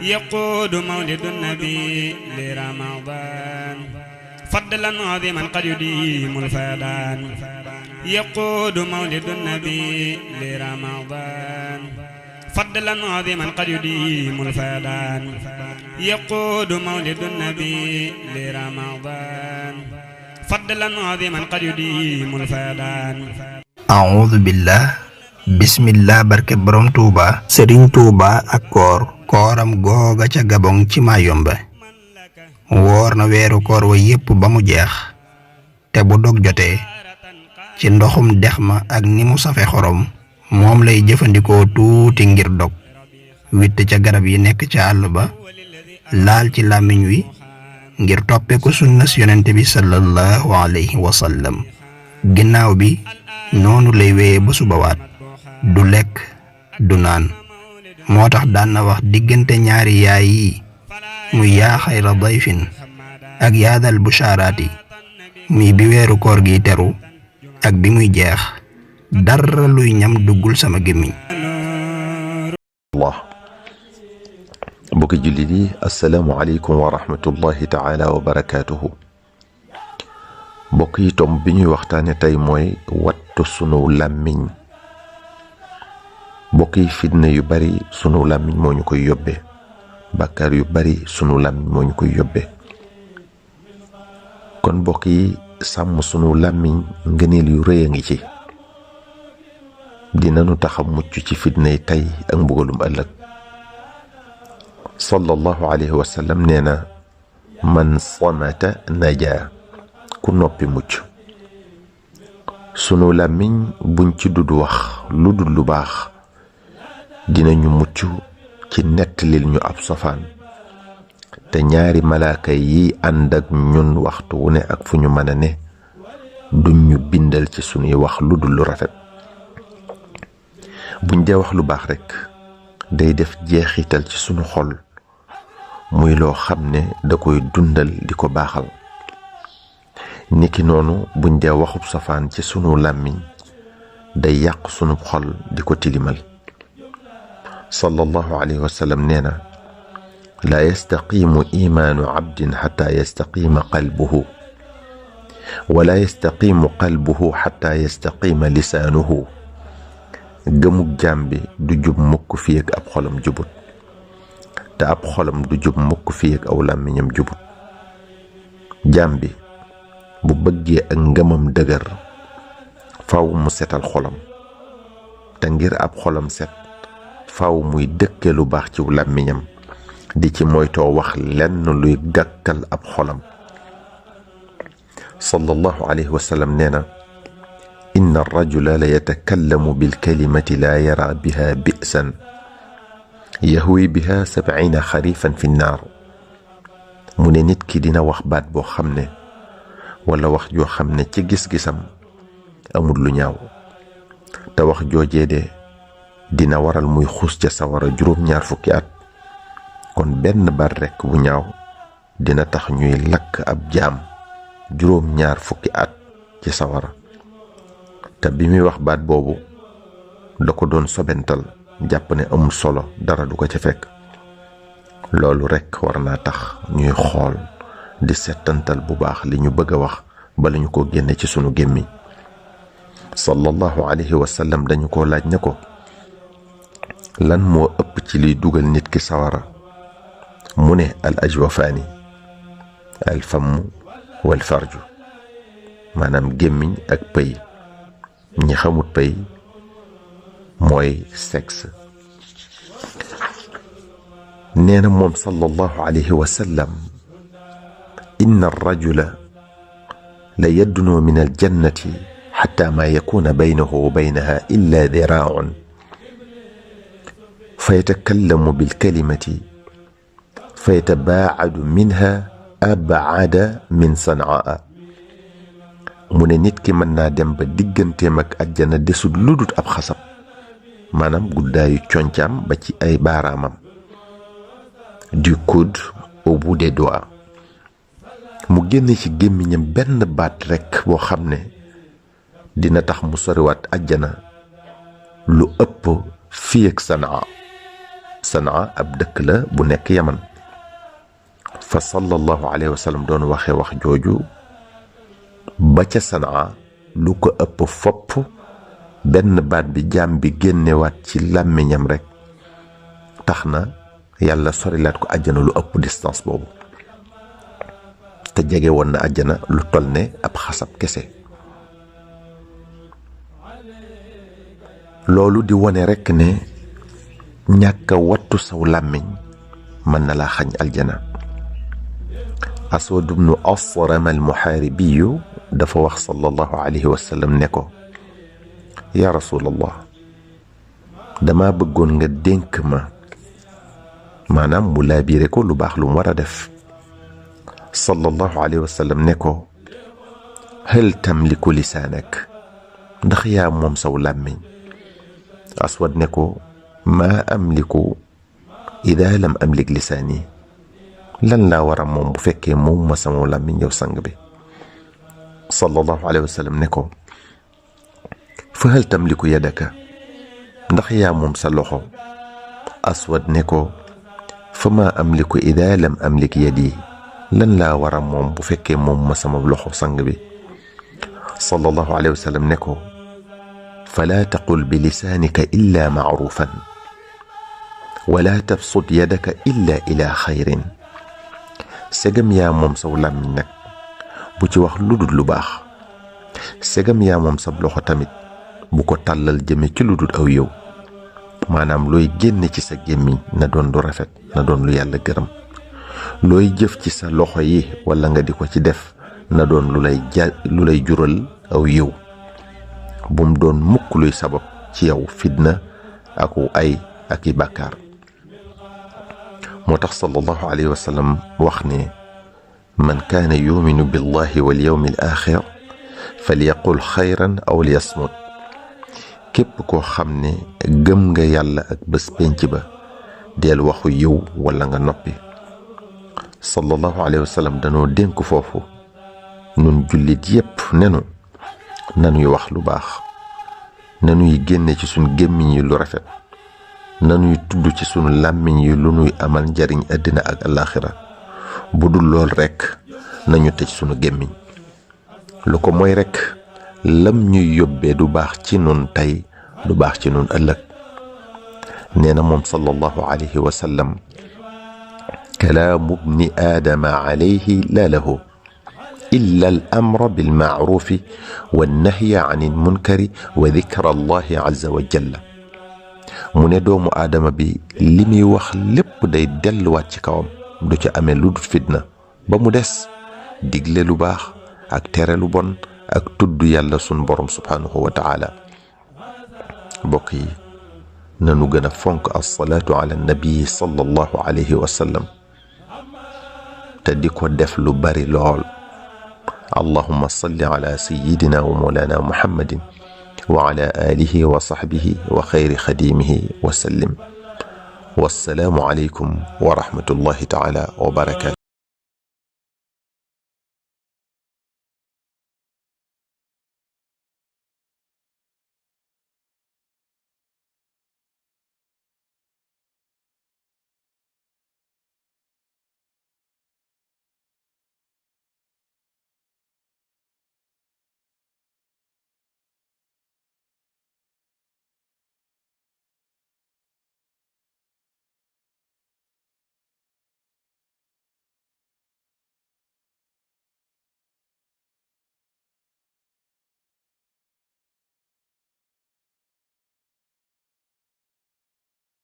يقود مولد النبي لرمضان فضلا عظيما قد يديم الفيضان يقود مولد النبي لرمضان فضلا عظيما قد يديم الفيضان يقود مولد النبي لرمضان فضلا عظيما قد يديم الفيضان أعوذ بالله بسم الله barke borom Touba Serigne Touba ak kooram googa ca Gabon ci Mayombe woor na weeru koor wa yépp ba mu jeex te bu dog jotee ci ndoxum dex ma ak ni mu safe xorom moom lay jëfandikoo tuuti ngir dog witt ca garab yi nekk ca àll ba laal ci làmmiñ wi ngir toppe ko sunnas yonent bi sallallahu alayhi wa sallam ginnaaw bi noonu lay wéyee ba subawaat du lekk du naan moo tax daan na wax diggante ñaari yaay yi muy yaa xayra dayfin ak yaadal bushaaraati muy bi weeru koor gi teru ak bi muy jeex dara luy ñam duggul sama gémmiñ Allah mbokki jullit yi assalaamu aleykum wa rahmatullahi taala wa barakaatuhu mbokk yi tomb bi ñuy waxtaane tey mooy wattu sunu làmmiñ mbokk yi fitna yu bari sunu làmmiñ moo ñu koy yóbbe bàkkaar yu bari sunu làmmiñ moo ñu koy yóbbe kon mbokk yi sàmm sunu làmmiñ ngëneel yu rëy a ngi ci dinanu taxa mucc ci fitnay tey ak mbugalum ëllëg sallallahu alayhi wa sallam nee na man samata naja ku noppi mucc sunu làmmiñ buñ ci dudd wax lu dul lu baax dinañu mucc ci nettalil ñu ab safaan te ñaari malaaka yi ànd ak ñun waxtu wu ne ak fu ñu mën a ne duñ ñu bindal ci sunuy wax lu dul lu rafet buñ dee wax lu baax rekk day def jeexital ci sunu xol muy loo xam ne da koy dundal di ko baaxal niki noonu buñ dee waxub safaan ci sunu làmmiñ day yàq sunu xol di ko tilimal sallallahu alayhi wa sallam nee na laa yastaqiimu iimaanu abdin xataa yastaqiima qalbuhu wala yastaqiimu qalbuhu xataa yastaqiima lisaanuhu gëmug jaam bi du jub mukk fii ak ab xolam jubut te ab xolam du jub mukk fii ak aw làmmiñam jubut jaam bi bu bëggee ak ngëmam dëgër faw mu setal xolam te ngir ab xolam set faw muy dëkke lu baax ci làmmiñam di ci moytoo wax lenn luy gàkkal ab xolam sallallahu alayhi wa sallam nee na inna arrajula la yatakallamu bilkalimati laa yara biha bi'san yahwi biha 70 xarifan fi nnaar mu ne nit ki dina wax baat boo xam ne wala wax joo xam ne ci gis-gisam amul lu ñaaw te wax joojee de dina waral muy xuus ca sawara juróom-ñaar fukki at kon benn baat rekk bu ñaaw dina tax ñuy lakk ab jaam juróom-ñaar fukki at ci sawara te bi muy wax baat boobu da ko doon sobental jàpp ne amul solo dara du ko ca fekk loolu rekk war naa tax ñuy xool di settantal bu baax li ñu bëgg a wax bala ñu ko génne ci sunu gémmiñ sallallahu alayhi wa sallam dañu ko laaj ne ko lan moo ëpp ci liy dugal nit ki sawara mu ne al ajwafaani al famm wal farju maanaam gémmiñ ak pëy ñi xamut pëy mooy sexe nee na moom sallallahu alayhi wa sallam inna arrajula la yadnu min aljannati xatta ma yakuna baynahu wa baynaha illa diraacun fa yatakallamu bilkalimati fa yatabaacadu minha abcada min sanaa mu ne nit ki mën naa dem ba digganteem ak àjjana desut ludut ab xasab maanaam guddaayu concaam ba ci ay baaraamam du coude au bout des doigts mu génne ci gémmiñam benn baat rekk boo xam ne dina tax mu soriwaat àjjana lu ëpp fii ak Sanaa Sanaa ab dëkk la bu nekk Yaman fa sallallahu alayhi wa sallam doon waxee wax jooju ba ca Sanaa lu ko ëpp fopp benn baat bi jaam bi génnewaat ci làmmiñam rekk tax na yàlla sorilaat ko àjjana lu ëpp distance boobu te jege woon na àjjana lu toll ne ab xasab kese. loolu di wone rekk ne ñàkk a wattu saw làmmiñ mën na laa xañ aljana. Aswad ibnu Asram al-Muhaaribiyu dafa wax sallallahu alayhi wa sallam ne ko yaa rasulallah dama bëggoon nga dénk ma, maanaam mu laabiire ko lu baax lu mu war a def. sallallahu alayhi wa sallam ne ko hal tamliku lisaanak, ndax yaa moom saw làmmiñ. Aswad ne ko maa amliku ida lam amlik lisaani, lan laa war a moom bu fekkee moom ma sama làmmiñ yow sang bi. sallallahu alayhi wa sallam ne ko fa hal tamliku yadaka, ndax yaa moom sa loxo. Aswad ne ko fa maa amliku ida lam amlik yadi, lan laa war a moom bu fekkee moom ma sama loxo sang bi. sallallahu alayhi wa sallam ne ko falaa taqul bi lisaanika illa macruufan wala tabsut yadaka illa ila xayrin. segam yaa moom saw làmmiñ nag bu ci wax lu dul lu baax, segam yaa moom sab loxo tamit bu ko tàllal jëme ci lu dul aw yow, maanaam looy génne ci sa gémmiñ na doon lu rafet, na doon lu yàlla gërëm. looy jëf ci sa loxo yi walla nga di ko ci def na doon lu lay jural aw yiw, bum doon mukk luy sabab ci yow fitna aku ay ak i bàkkaar. moo tax sallallahu alayhi wa sallam wax ne man kaana yuminu billahi wal yawmi al axir falyaqul xayran aw liyasmut. képp koo xam ne gëm nga yàlla ak bés penc ba deel waxu yiw walla nga noppi. sallallahu alayhi wa sallam danoo dénk foofu nun jullit yépp nenu nanuy wax lu baax, nanuy génne ci sunu gémmiñ yi lu rafet, nanuy tudd ci sunu làmmiñ yi lu nuy amal njariñ àddina ak alaaxira. bu dul lool rekk nañu tëj sunu gémmiñ, lu ko mooy rekk lam ñuy yóbbee du baax ci nun tey du baax ci nun ëllëg. nee na moom sallallahu alayhi wa sallam kalaamu bni aadama alayhi laa lahu illa al amra bil maarufi wa nahya an il munkari wa dikra allahi azza wa jalla. mu ne doomu aadama bi li muy wax lépp day delluwaat ci kawam, du ca amee lu dul fitna ba mu des digle lu baax ak tere lu bon ak tudd yàlla sun borom subhaanahu wa taala. mbokk yi nanu gën a fonk as-salaatu ala nabi sallallahu alayhi wa sallam te di ko def lu bari lool. allahumma salli ala sayyidina wa mawlana muhammadin wa ala alihi wa sahbihi wa xayri xadimihi wa sallim. wassalaamu alaykum wa rahmatullahi taala wa barakaatu.